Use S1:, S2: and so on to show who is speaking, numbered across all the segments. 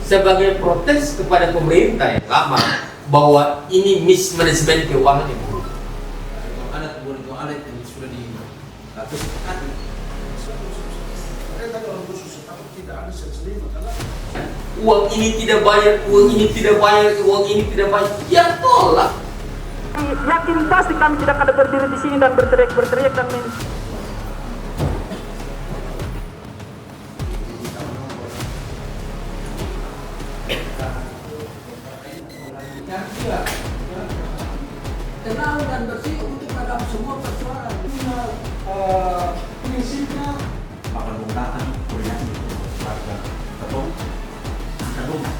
S1: sebagai protes kepada pemerintah yang lama bahwa ini mismanagement keuangan yang buruk.
S2: Alat itu alat yang sudah dilakukan.
S1: Uang ini tidak bayar, uang ini tidak bayar, uang ini tidak bayar. Ya tolak.
S3: Yakin pasti kami tidak akan berdiri di sini dan berteriak dan
S2: Tenang dan bersih untuk dalam semua persoalan. Prinsipnya bakal menggunakan koordinasi warga atau angkat rumah.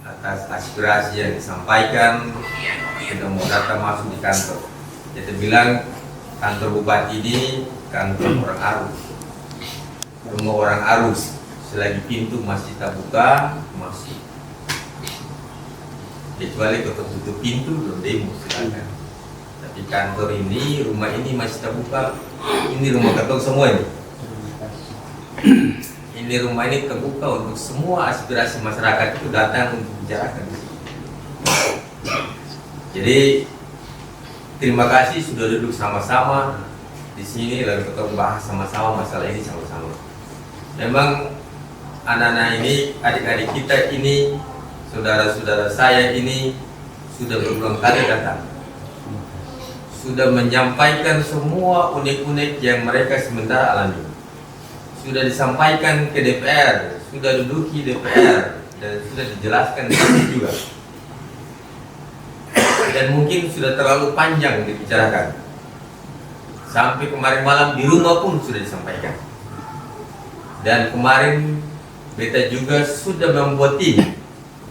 S1: Atas aspirasi yang disampaikan, kita mau datang masuk di kantor. Kita bilang kantor bupati ini kantor orang arus, rumah orang arus. Selagi pintu masih terbuka, masih. Kecuali kalau tutup pintu, belum demo silakan. Tapi kantor ini, rumah ini masih terbuka. Ini rumah ketong semua ini. Ini rumah ini terbuka untuk semua aspirasi masyarakat itu datang untuk bicarakan. Jadi terima kasih sudah duduk sama-sama di sini lalu kita bahas sama-sama masalah ini sama-sama. Memang anak-anak ini, adik-adik kita ini, saudara-saudara saya ini sudah berulang kali datang, sudah menyampaikan semua unek-unek yang mereka sementara alami. Sudah disampaikan ke DPR, sudah duduki DPR, dan sudah dijelaskan di sini juga. Dan mungkin sudah terlalu panjang dibicarakan. Sampai kemarin malam di rumah pun sudah disampaikan. Dan kemarin beta juga sudah membuat tim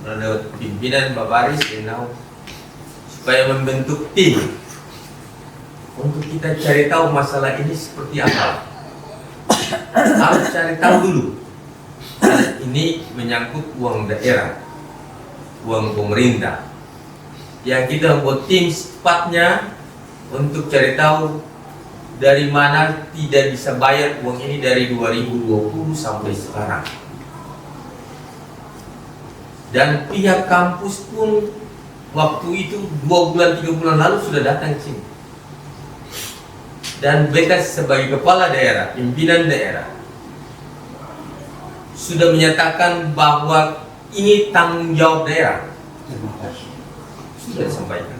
S1: menurut pimpinan Bapak Aris Enau supaya membentuk tim untuk kita cari tahu masalah ini seperti apa. Harus cari tahu dulu. Karena ini menyangkut uang daerah, uang pemerintah. Yang kita membuat tim secepatnya untuk cari tahu dari mana tidak bisa bayar uang ini dari 2020 sampai sekarang. Dan pihak kampus pun waktu itu 2 bulan 3 bulan lalu sudah datang ke sini. Dan beta sebagai kepala daerah, pimpinan daerah sudah menyatakan bahwa ini tanggung jawab daerah. Sudah disampaikan.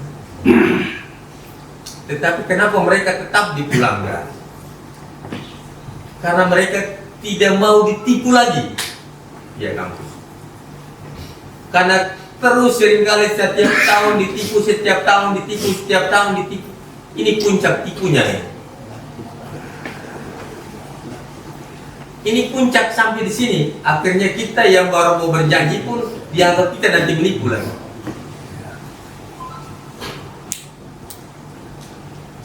S1: Tetapi kenapa mereka tetap dipulangkan? Karena mereka tidak mau ditipu lagi ya kampus. Karena terus seringkali setiap tahun ditipu, setiap tahun ditipu, setiap tahun ditipu. Ini puncak tipunya ya. Ini puncak sampai di sini. Akhirnya kita yang baru mau berjanji pun dianggap kita nanti menipu lagi.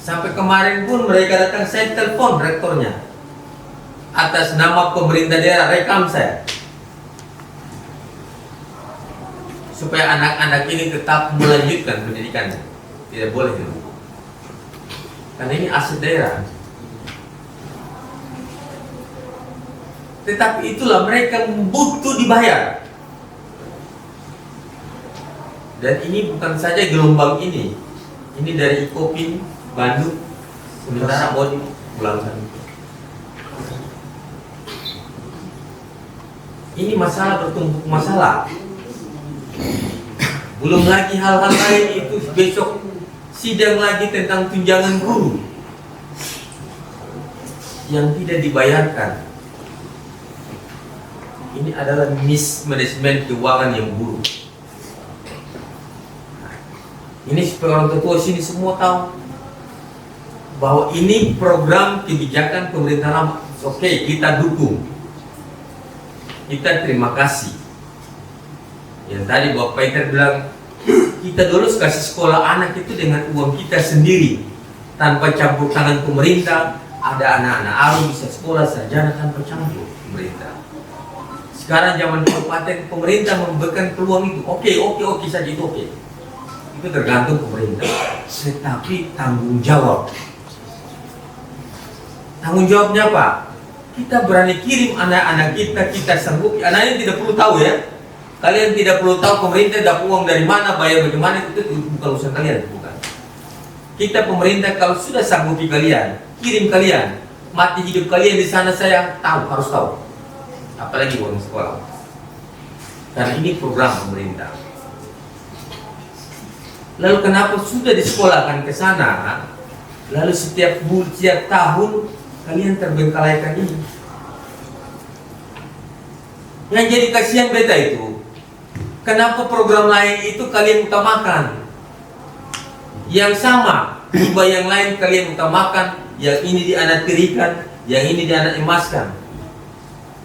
S1: Sampai kemarin pun mereka datang, saya telepon rektornya atas nama pemerintah daerah, rekam saya supaya anak-anak ini tetap melanjutkan pendidikannya. Tidak boleh dulu. Karena ini aset daerah. Tetapi itulah mereka butuh dibayar. Dan ini bukan saja gelombang ini. Ini dari Ikopin, Bandung, sementara mau dipulangkan. Ini masalah bertumpuk masalah. Belum lagi hal-hal lain itu besok sidang lagi tentang tunjangan guru yang tidak dibayarkan. Ini adalah mismanagement keuangan yang buruk. Ini supaya orang tua sini semua tahu bahwa ini program kebijakan pemerintah lama. Oke, kita dukung. Kita terima kasih. Yang tadi Bapak Peter bilang, kita dulu kasih sekolah anak itu dengan uang kita sendiri, tanpa campur tangan pemerintah. Ada anak-anak aru bisa sekolah sarjana tanpa campur pemerintah. Sekarang zaman kabupaten pemerintah memberikan peluang itu. Oke saja itu oke. Itu tergantung pemerintah. Tetapi tanggung jawab. Tanggung jawabnya apa? kita berani kirim anak-anak kita sanggup. Anak-anak tidak perlu tahu ya. Kalian tidak perlu tahu pemerintah dapat uang dari mana, bayar bagaimana, itu bukan urusan kalian, bukan. Kita pemerintah kalau sudah sanggupi kalian, kirim kalian, mati hidup kalian di sana saya tahu, harus tahu. Apalagi uang sekolah. Karena ini program pemerintah. Lalu kenapa sudah disekolahkan ke sana, lalu setiap tahun kalian terbengkalaikan ini? Yang jadi kasihan beta itu, kenapa program lain itu kalian utamakan? Yang sama, hibah yang lain kalian utamakan, yang ini dianaktirikan, yang ini dianak emaskan.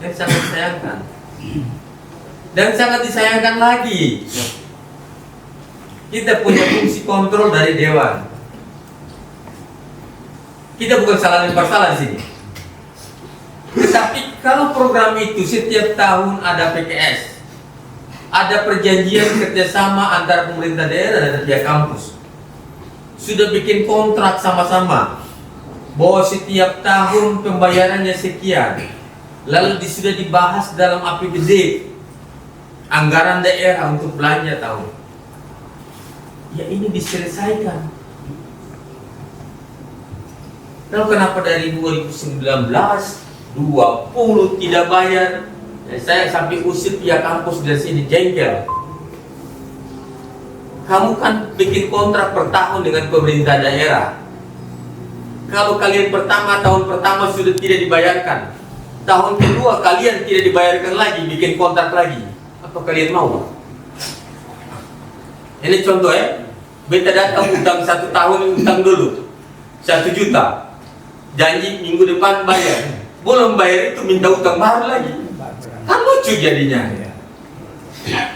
S1: Dan sangat disayangkan. Dan sangat disayangkan lagi, kita punya fungsi kontrol dari dewan. Kita bukan salah lempar salah di sini. Tetapi kalau program itu setiap tahun ada PKS, ada perjanjian kerjasama antara pemerintah daerah dan pihak kampus, sudah bikin kontrak sama-sama bahwa setiap tahun pembayarannya sekian, lalu sudah dibahas dalam APBD, anggaran daerah untuk belanja tahun. Ya ini diselesaikan. Lalu kenapa dari 2019, 20 tidak bayar? Ya, saya sampai usir pihak kampus dari sini, jengkel. Kamu kan bikin kontrak per tahun dengan pemerintah daerah. Kalau kalian tahun pertama sudah tidak dibayarkan, tahun kedua kalian tidak dibayarkan lagi, bikin kontrak lagi. Apa kalian mau? Ini contoh ya. Beta datang utang 1 tahun, utang dulu 1 juta, janji minggu depan bayar, belum bayar itu minta utang baru lagi, kan lucu jadinya.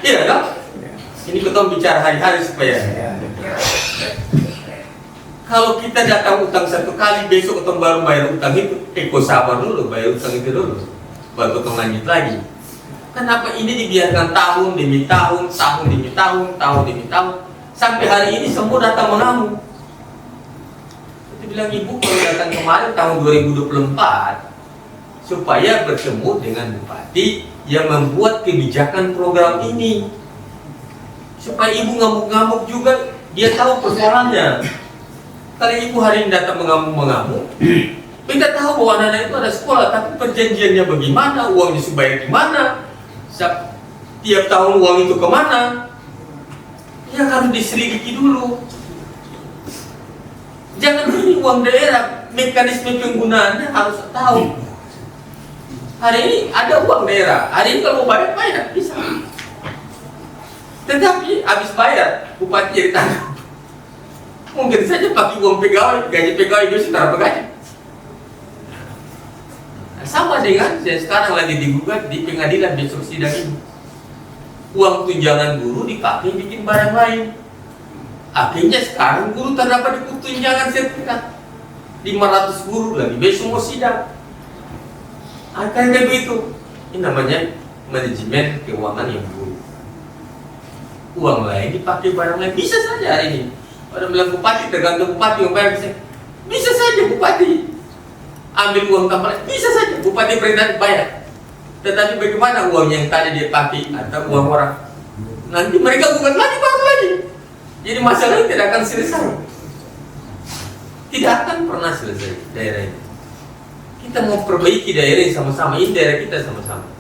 S1: Iya kan? Ini kita bicara hari-hari supaya kalau kita datang utang 1 kali, besok utang baru bayar utang itu, sabar dulu, bayar utang itu dulu, baru kita lanjut lagi. Kenapa ini dibiarkan tahun demi tahun, tahun demi tahun, tahun demi tahun? Sampai hari ini semua datang mengamuk. Itu bilang ibu kalau datang kemarin tahun 2024 supaya bertemu dengan bupati yang membuat kebijakan program ini, supaya ibu ngamuk-ngamuk juga, dia tahu persoalannya. Kalau ibu hari ini datang mengamuk-mengamuk, kita tahu bahwa anak-anak itu ada sekolah, tapi perjanjiannya bagaimana, uangnya supaya gimana, tiap tahun uang itu kemana? Ya harus diselidiki dulu. Jangan ini uang daerah, mekanisme penggunaannya harus tahu. Hari ini ada uang daerah, hari ini kalau mau bayar bisa. Tetapi habis bayar, bupati jadi tangkap. Mungkin saja pakai uang pegawai, gaji pegawai itu setara gaji. Nah, sama dengan saya sekarang lagi digugat di pengadilan besok sidang ini. Uang tunjangan guru dipakai bikin barang lain. Akhirnya sekarang guru terdapat di tunjangan sertifikat 500 guru lagi, besok mau sidang. Akhirnya begitu. Ini namanya manajemen keuangan yang buruk. Uang lain dipakai barang lain, bisa saja hari ini. Pada bilang bupati, tergantung bupati yang bayar bisa saja bupati ambil uang tambah, bisa saja bupati perintah bayar. Tetapi bagaimana uangnya yang tadi dia pakai atau uang orang? Nanti mereka bukan lagi baru lagi. Jadi masalah tidak akan selesai. Tidak akan pernah selesai daerah ini. Kita mau perbaiki daerah ini sama-sama. Ini daerah kita sama-sama.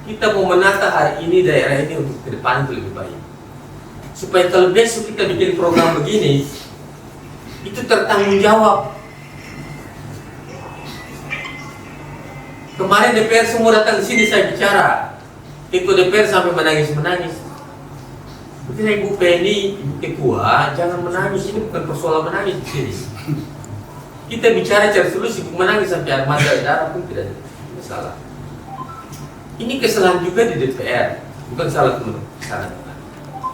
S1: Kita mau menata hari ini daerah ini untuk ke depan itu lebih baik. Supaya kalau besok kita bikin program begini, itu tertanggung jawab. Kemarin DPR semua datang ke sini saya bicara. Ketua DPR sampai menangis-menangis. Betul Ibu Penny, Ibu Ketua, jangan menangis. Ini bukan persoalan menangis di sini. Kita bicara cari solusi, menangis sampai air mata darah pun tidak ada masalah. Ini kesalahan juga di DPR, bukan salah teman, salah.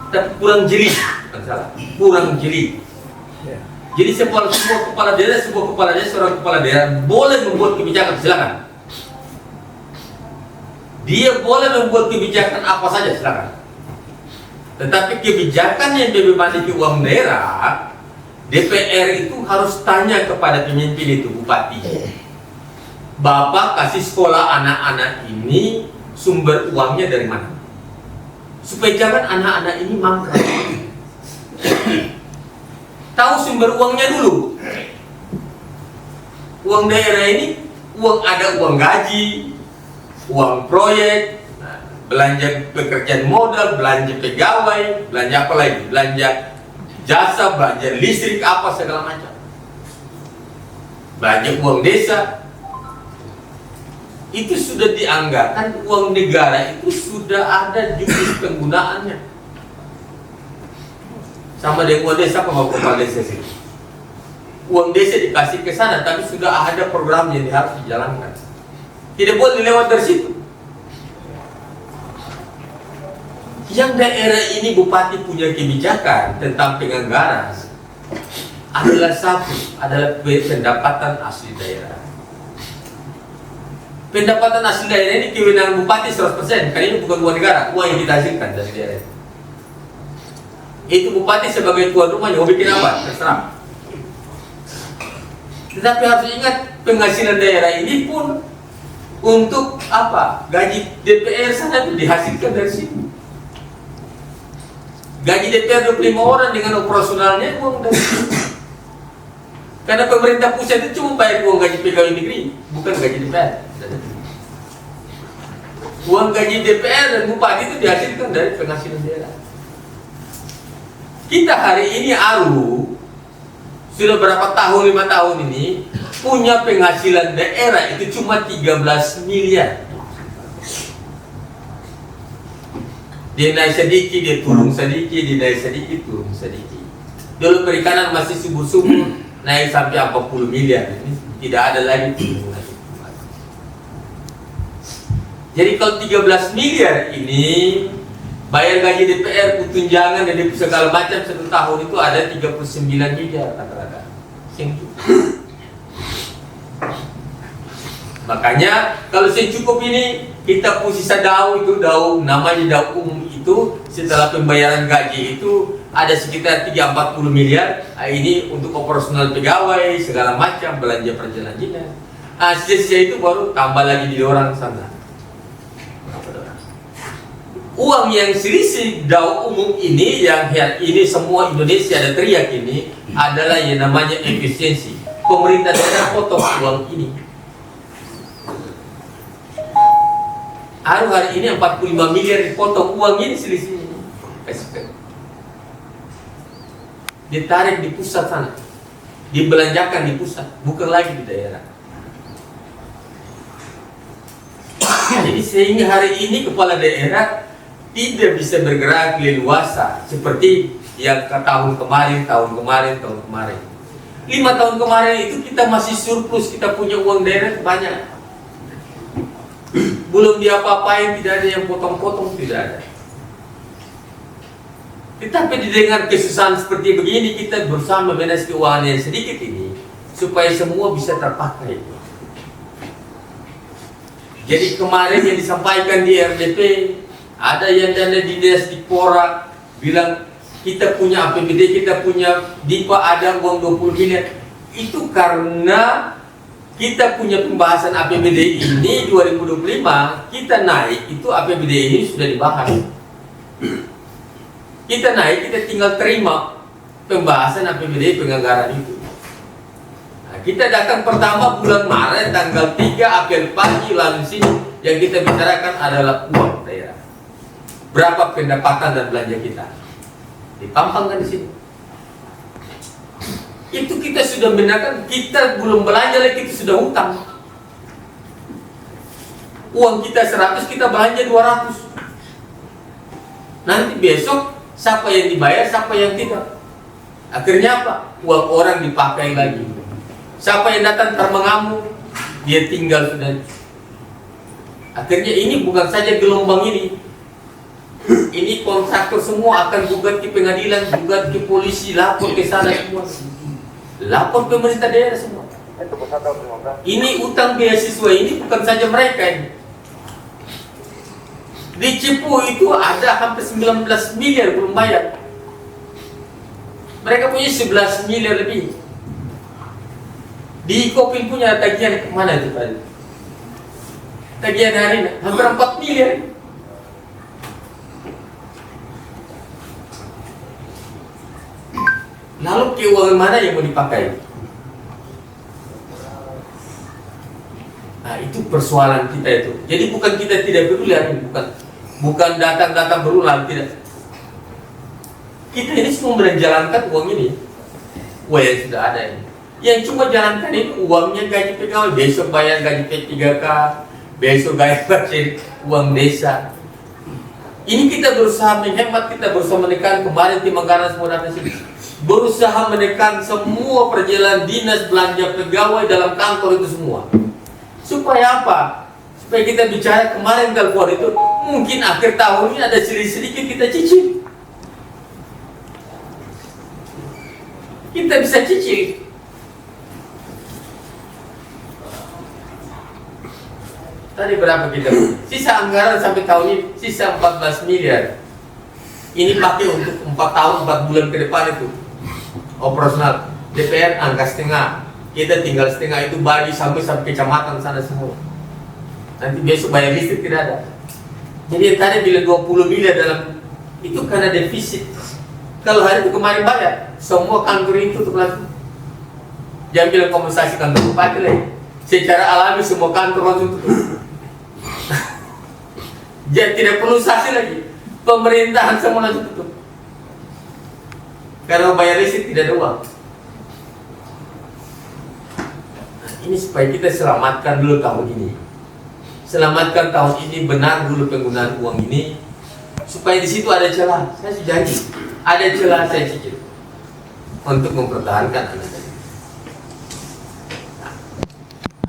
S1: Tapi kurang jeli, bukan salah, kurang jeli. Jadi semua kepala daerah, seorang kepala daerah boleh membuat kebijakan, silakan. Dia boleh membuat kebijakan apa saja, silakan. Tetapi kebijakan yang membebani uang daerah, DPR itu harus tanya kepada pemimpin itu, bupati. Bapak kasih sekolah anak-anak ini sumber uangnya dari mana? Supaya jangan anak-anak ini mangkrak. Tahu sumber uangnya dulu. Uang daerah ini, ada uang gaji, uang proyek, belanja pekerjaan modal, belanja pegawai, belanja apa lagi? Belanja jasa, belanja listrik, apa segala macam. Belanja uang desa. Itu sudah dianggarkan, uang negara itu sudah ada jumlah penggunaannya. Sama dengan uang desa, apa kepala desa sih? Uang desa dikasih ke sana, tapi sudah ada program yang harus dijalankan. Tidak boleh lewat dari situ. Yang daerah ini bupati punya kebijakan tentang penganggaran adalah pendapatan asli daerah. Pendapatan asli daerah ini kewenangan bupati 100%, karena ini bukan uang negara, uang yang kita hasilkan dari daerah. Itu bupati sebagai tuan rumah mau bikin apa? Terserah. Tetapi harus ingat, penghasilan daerah ini pun untuk apa? Gaji DPR sana itu dihasilkan dari sini. Gaji DPR 25 orang dengan operasionalnya uang dari sini. Karena pemerintah pusat itu cuma bayar uang gaji pegawai negeri, bukan gaji DPR. Uang gaji DPR dan bupati itu dihasilkan dari penghasilan daerah. Kita hari ini sudah berapa tahun, 5 tahun ini punya penghasilan daerah itu cuma 13 miliar. Dia naik sedikit, dia turun sedikit, dia naik sedikit, turun sedikit. Dulu perikanan masih subur-subur, naik sampai 40 miliar. Ini tidak ada lagi turun lagi. Jadi kalau 13 miliar ini bayar gaji DPR, tunjangan dan segala macam 1 tahun itu ada 39 miliar rata-rata. Makanya kalau saya cukup ini kita pun sisa daun itu, daun namanya daun umum itu setelah pembayaran gaji itu ada sekitar 3-40 miliar. Ini untuk operasional pegawai segala macam, belanja perjalanan dinas. Sisa itu baru tambah lagi di orang sana. Uang yang selisih daun umum ini yang ini semua Indonesia ada teriak ini adalah yang namanya efisiensi. Pemerintah daerah potong uang ini. Hari ini 45 miliar dipotong uang ini selisih ini. Ditarik di pusat sana, dibelanjakan di pusat, bukan lagi di daerah. Jadi sehingga hari ini kepala daerah tidak bisa bergerak leluasa seperti yang ke tahun kemarin. 5 tahun kemarin itu kita masih surplus, kita punya uang daerah banyak. Belum diapa-apain, tidak ada yang potong-potong, tidak ada. Tetapi dengan kesusahan seperti begini, kita berusaha memanage keuangan yang sedikit ini supaya semua bisa terpakai. Jadi kemarin yang disampaikan di RDP, ada yang dana dinas di Pora bilang kita punya APBD, kita punya DIPA ada uang 20 miliar. Itu karena kita punya pembahasan APBD ini 2025, kita naik itu APBD ini sudah dibahas. Kita naik, kita tinggal terima pembahasan APBD penganggaran itu. Nah, kita datang pertama bulan Maret tanggal 3 April pagi lalu sini yang kita bicarakan adalah uang daerah. Berapa pendapatan dan belanja kita? Dipampangkan di sini. Itu kita sudah benarkan, kita belum belanja lagi, kita sudah hutang. Uang kita 100, kita belanja 200. Nanti besok siapa yang dibayar, siapa yang tidak. Akhirnya apa? Uang orang dipakai lagi. Siapa yang datang termengamuk, dia tinggal sudah. Akhirnya ini bukan saja gelombang ini. Ini kontraktor semua akan gugat ke pengadilan, gugat ke polisi, lapor ke sana semua. Lapor pemerintah daerah semua. Ini utang beasiswa ini bukan saja mereka ini. Di Cepu itu ada hampir 19 miliar belum bayar. Mereka punya 11 miliar lebih. Di Kopin punya tagihan kemana itu tadi? tagihan hari ini hampir 4 miliar. Lalu keuangan mana yang mau dipakai? Nah, itu persoalan kita itu. Jadi bukan kita tidak peduli hari ini, bukan datang berulang, tidak. Kita ini semua menjalankan uang ini. Uang yang sudah ada ini. Yang cuma jalankan ini uangnya gaji pegawai, besok bayar gaji P3K, besok bayar uang desa. Ini kita berusaha menghemat, kita berusaha menekan. Kemarin tim anggaran semua datang sini, berusaha menekan semua perjalanan dinas belanja pegawai dalam kantor itu semua. Supaya apa? Supaya kita bicara kemarin telepon itu, mungkin akhir tahun ini ada sedikit kita cicil. Kita bisa cicil. Tadi berapa kita? Sisa anggaran sampai tahun ini sisa 14 miliar. Ini pakai untuk 4 tahun 4 bulan ke depan itu operasional. DPR angka setengah, kita tinggal setengah, itu bagi sampai kecamatan sana semua. Nanti besok bayar listrik tidak ada. Jadi yang tadi bilang 20 miliar dalam itu karena defisit. Kalau hari itu kemarin bayar, semua kantor itu tutup langsung. Jangan bilang kompensasi kantor bupati lagi. Secara alami semua kantor langsung tutup. Jadi tidak perlu saksi lagi. Pemerintahan semua langsung tutup. Karena bayar listrik tidak ada uang. Nah, ini supaya kita selamatkan dulu tahun ini. Selamatkan tahun ini, benar dulu penggunaan uang ini. Supaya di situ ada celah. Saya sudah janji. Ada celah saya cicil. Untuk mempertahankan anak saya.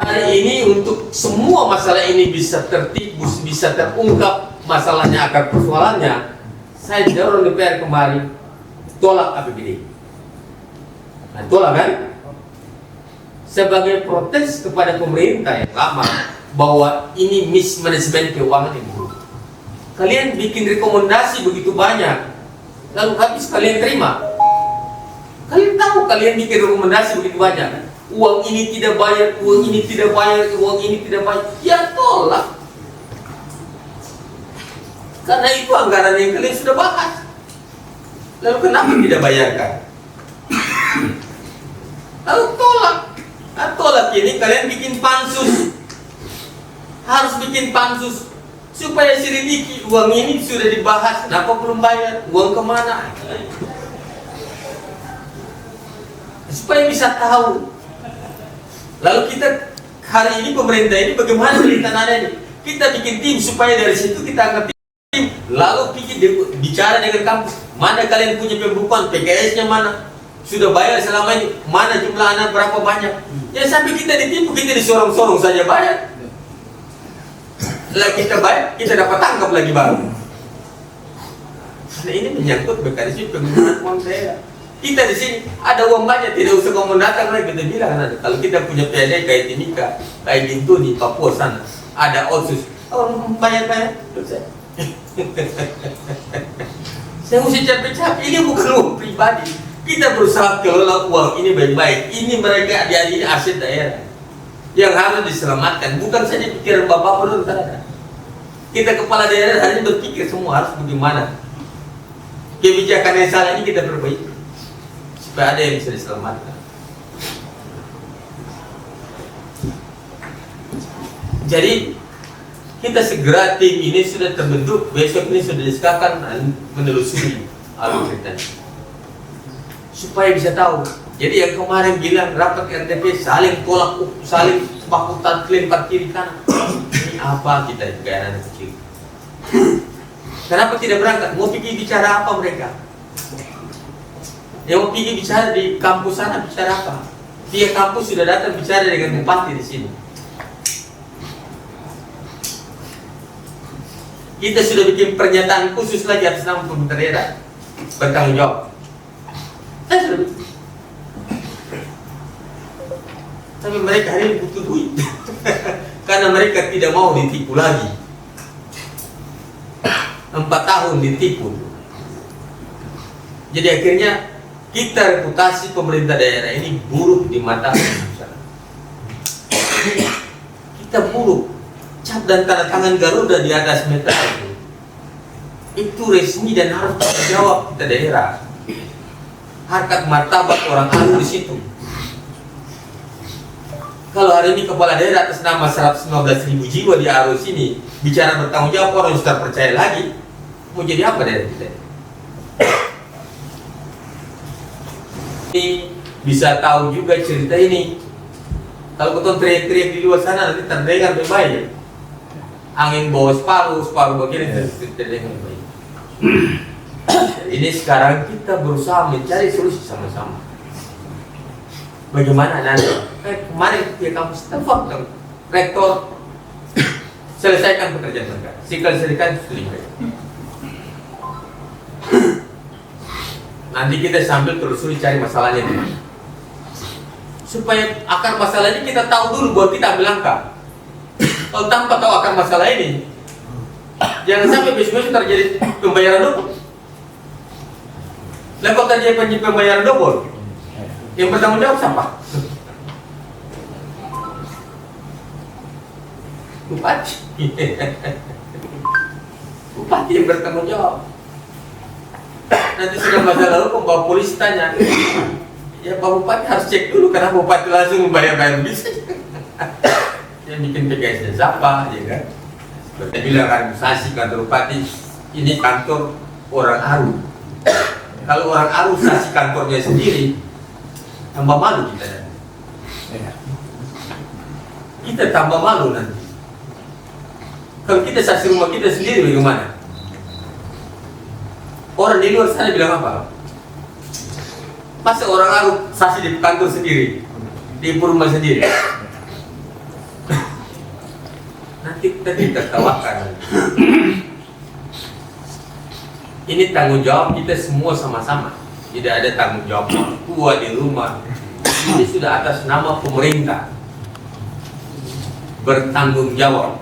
S1: Hari ini untuk semua masalah ini bisa tertib, bisa terungkap masalahnya, akar persoalannya, saya dorong DPR kemarin tolak APBD. Nah, tolak kan? Sebagai protes kepada pemerintah yang lama bahwa ini mismanagement keuangan yang buruk. Kalian bikin rekomendasi begitu banyak, lalu habis kalian terima. Kalian tahu kalian bikin rekomendasi begitu banyak. Uang ini tidak bayar, uang ini tidak bayar, uang ini tidak bayar. Ya tolak. Karena itu anggaran yang kalian sudah bahas. Lalu kenapa tidak bayarkan? Lalu tolak. Nah, tolak ini kalian bikin pansus. Harus bikin pansus supaya selidiki uang ini sudah dibahas, kenapa belum bayar, uang kemana? Supaya bisa tahu. Lalu kita hari ini pemerintah ini bagaimana pemerintahan ini? Kita bikin tim supaya dari situ kita angkat tim. Lalu bicara dengan kampus. Mana kalian punya pembukuan, PKS-nya mana? Sudah bayar selama ini? Mana jumlah anak berapa banyak? Ya sampai kita ditipu, kita disorong-sorong saja bayar. Lah kita bayar, kita dapat tangkap lagi baru. Nah, ini menyangkut mekanisme penggunaan uang daerah. Kita di sini ada uang banyak, tidak usah kamu datang lagi, kita bilang ada. Kalau kita punya PAD kayak Timika, kayak Gintu di Papua sana, ada otsus, bayar, selesai. Saya mesti capek-capek, ini bukan uang pribadi. Kita berusaha kelola uang ini baik-baik. Ini mereka jadi aset daerah yang harus diselamatkan, bukan saja pikiran bapak perlu ada. Kita kepala daerah hari ini berpikir semua harus bagaimana kebijakan yang salah ini kita perbaiki supaya ada yang bisa diselamatkan. Jadi kita segera, tim ini sudah terbentuk, besok ini sudah disahkan menelusuri alur cerita supaya bisa tahu. Jadi yang kemarin bilang rapat RTP saling tolak, saling bakutan lempar kiri kanan. Ini apa kita kayak anak kecil? Kenapa tidak berangkat? Mau pergi bicara apa mereka? Yang mau pergi bicara di kampus sana bicara apa? Dia kampus sudah datang bicara dengan bupati di sini. Kita sudah bikin pernyataan khusus lagi atas nama pemerintah daerah bertanggung jawab. Saya sudah bikin. Tapi mereka hari ini butuh duit karena mereka tidak mau ditipu lagi. 4 tahun ditipu. Jadi akhirnya kita reputasi pemerintah daerah ini buruk di mata masyarakat. Kita buruk. cap dan tanda tangan Garuda di atas meter itu resmi dan harus dijawab kita daerah. Harkat martabat orang Aru di situ. Kalau hari ini kepala daerah atas nama 115.000 jiwa di Aru sini bicara bertanggung jawab, orang sudah percaya lagi, mau jadi apa daerah kita? Ini bisa tahu juga cerita ini. Kalau betul teriak-teriak di luar sana nanti terdengar baik. Angin bawa separuh begini terdengar baik. Ini sekarang kita berusaha mencari solusi sama-sama. Bagaimana nanti? Kemarin dia kampus telepon rektor selesaikan pekerjaan mereka. Selesaikan studi mereka. Nanti kita sambil telusuri cari masalahnya di mana. Supaya akar masalahnya kita tahu dulu bahwa kita ambil langkah. Kalau tanpa tahu akar masalah ini, jangan sampai besok-besok terjadi pembayaran double. Lepas terjadi pembayaran double, yang bertanggung jawab siapa? Bupati. Bupati yang bertanggung jawab. Nanti sudah masalah hukum, Pak polisi tanya, ya Pak Bupati harus cek dulu karena Bupati langsung membayar bisa. Yang bikin PKS siapa, ya kan? Seperti bilang organisasi kantor Bupati, ini kantor orang Aru. Kalau orang Aru sasi kantornya sendiri, tambah malu kita. Kita tambah malu nanti. Kalau kita sasi rumah kita sendiri bagaimana? Orang di luar sana bilang apa? Masa orang Aru sasi di kantor sendiri, di rumah sendiri? Nanti kita ditertawakan. Ini tanggung jawab kita semua sama-sama. Tidak ada tanggung jawab tua di rumah. Ini sudah atas nama pemerintah. Bertanggung jawab.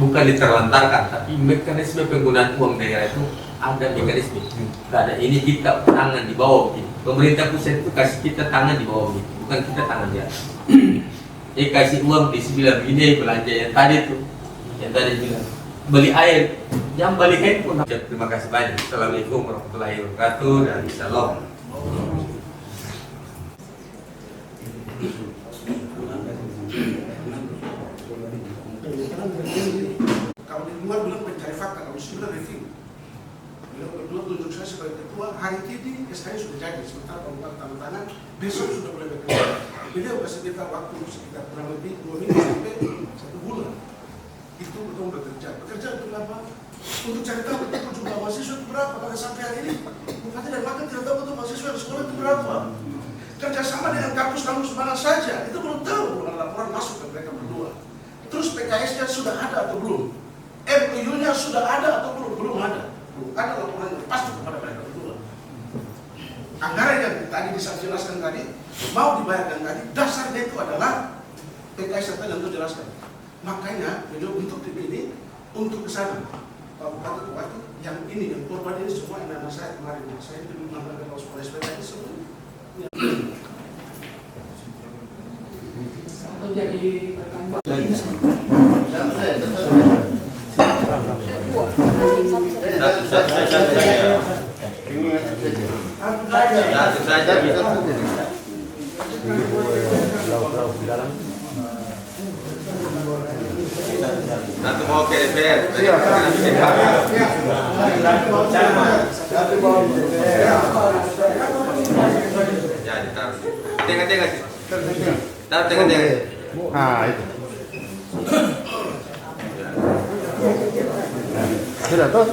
S1: Bukan diterlantarkan, tapi mekanisme penggunaan uang daerah itu ada mekanisme. Karena ini kita tangan di bawah begini. Pemerintah pusat itu kasih kita tangan di bawah begini, bukan kita tangan di atas. Kasih uang di sebelah begini, belanja yang tadi tuh, yang tadi bilang beli air, yang beli handphone. Terima kasih banyak. Assalamualaikum warahmatullahi wabarakatuh dan salam.
S4: Kalau di luar bilang pencari fakta, kalau di sini bilang review. Beliau berdua tunjuk saya sebagai ketua, hari ini SKI sudah jadi, sementara kalau tanda tangan besok sudah boleh bekerja. Beliau kasih kita waktu sekitar kurang lebih 2 minggu sampai 1 bulan. Itu betul bekerja. Bekerja untuk apa? Untuk cari tahu betul jumlah mahasiswa itu berapa. Pada sampai hari ini, Bupati dan Wakil tidak tahu betul mahasiswa di sekolah itu berapa. Kerjasama dengan kampus-kampus mana saja, itu belum tahu. Belum ada laporan masuk ke mereka berdua. Terus PKS-nya sudah ada atau belum? MOU-nya sudah ada atau belum? Belum ada. Belum ada laporan yang pasti kepada mereka berdua. Anggaran yang tadi dijelaskan tadi, mau dibayarkan tadi, dasarnya itu adalah PKS yang untuk jelaskan. Makanya beliau untuk tim ini untuk ke sana. Pak Bupati yang ini, yang korban ini semua anak saya kemarin. Saya dulu mengambil kalau sekolah SPK ini semua.
S2: Jadi
S1: Satu saja bisa. Satu mau ke DPR. Ya, ditaruh. Tengah-tengah sih. Taruh tengah-tengah.
S5: Ah, itu. Sudah toh?